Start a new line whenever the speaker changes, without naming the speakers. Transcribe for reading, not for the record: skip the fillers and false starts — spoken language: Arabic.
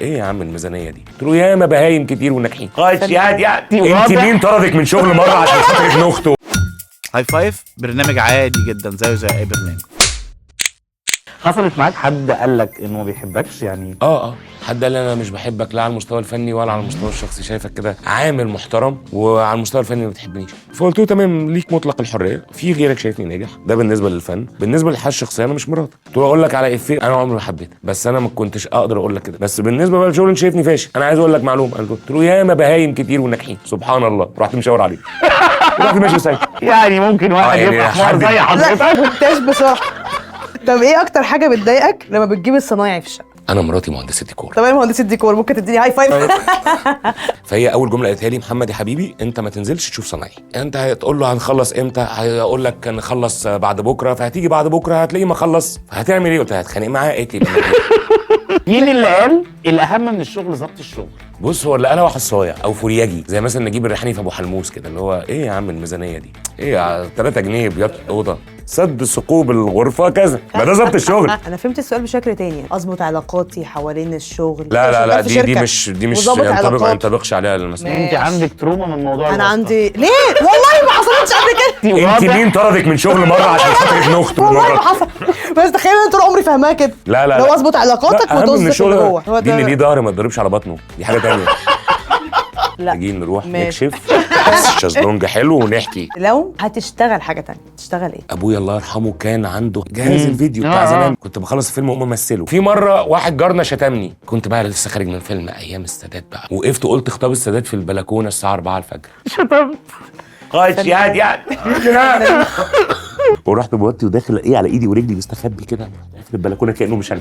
ايه يا عم الميزانيه دي؟ قلت له ياما بهايم كتير وناجحين. خش يا انت مين طردك من شغل مره عشان خاطر ابن اخته؟
هاي فايف برنامج عادي جدا زيه زي اي برنامج.
حصلت معاك حد قال لك انه ما بيحبكش يعني؟
حد قال لي انا مش بحبك لا على المستوى الفني ولا على المستوى الشخصي، شايفك كده عامل محترم وعلى المستوى الفني ما بتحبنيش. فقلت له تمام، ليك مطلق الحريه، في غيرك شايفني ناجح، ده بالنسبه للفن. بالنسبه للحياه الشخصيه انا مش مراتك. قلت له اقول لك على افيه انا عمري ما حبيتك، بس انا ما كنتش اقدر اقول لك كده، بس بالنسبه بقى للشغل انت شايفني فاشل. انا عايز اقول لك معلومه. قلت له ياما بهايم كتير وناجحين سبحان الله. رحت مشاور عليه رحت ماشي سايق.
يعني ممكن واحد
يعني
يبقى حمار
حد-
زي حضرتك.
لا كنتاش بصراحه. طب ايه اكتر حاجه بتضايقك لما بتجيب الصنايعي في الشقه؟
انا مراتي مهندسه ديكور،
طب انا مهندسه ديكور، ممكن تديني هاي فايف؟
فهي اول جمله قالتها لي محمد يا حبيبي انت ما تنزلش تشوف صنايعي، انت هتقول له هنخلص امتى، هيقول لك نخلص بعد بكره، فهتيجي بعد بكره هتلاقيه ما خلص، فهتعمل ايه؟ قلت لها هتخانق معاه. قالت لي
مين اللي قال الاهم من الشغل ضبط الشغل؟
بص، هو اللي قالها واحد صايع او فورياجي زي مثلا نجيب الريحاني في ابو حلموس كده، اللي هو ايه يا عم الميزانيه دي؟ ايه 3 جنيه بيض اوضه، سد ثقوب الغرفه كذا، ما ده ضبط الشغل.
انا فهمت السؤال بشكل تاني، اظبط علاقاتي حوالين الشغل.
لا
في
دي
شركة
دي مش
وظابط
ما
علاقات.
ينطبقش عليها المسؤوليه.
انت عندك تروما من موضوع
انا
الواسطة.
عندي ليه؟ والله ما حصلتش قبل كده.
انت مين طردك من شغل مره عشان خاطر ابن اخته؟
والله ما
مرة؟
حصل. بس تخيل انا طول عمري فاهماها كده.
لا
لو اظبط علاقاتك
لا، أهم من
وتظبط
الشغل
اللي جوه. هو
دي
ده.
اللي ليه ظهر ما تضربش على بطنه، دي حاجه تانية.
لا
نيجي نروح
ماشي.
نكشف شازلونج حلو ونحكي.
لو هتشتغل حاجه تانية تشتغل ايه؟
ابويا الله يرحمه كان عنده جهاز الفيديو بتاع
آه.
زمان، كنت بخلص الفيلم واقوم امثله. في مره واحد جارنا شتمني، كنت بقى لسه خارج من فيلم ايام السادات بقى، وقفت وقلت خطاب السادات في البلكونه الساعه 4 الفجر.
شتمت.
خش يا ورحت بوطي وداخل ايه على ايدي ورجلي مستخبي كده في البلكونه كانه مش انا.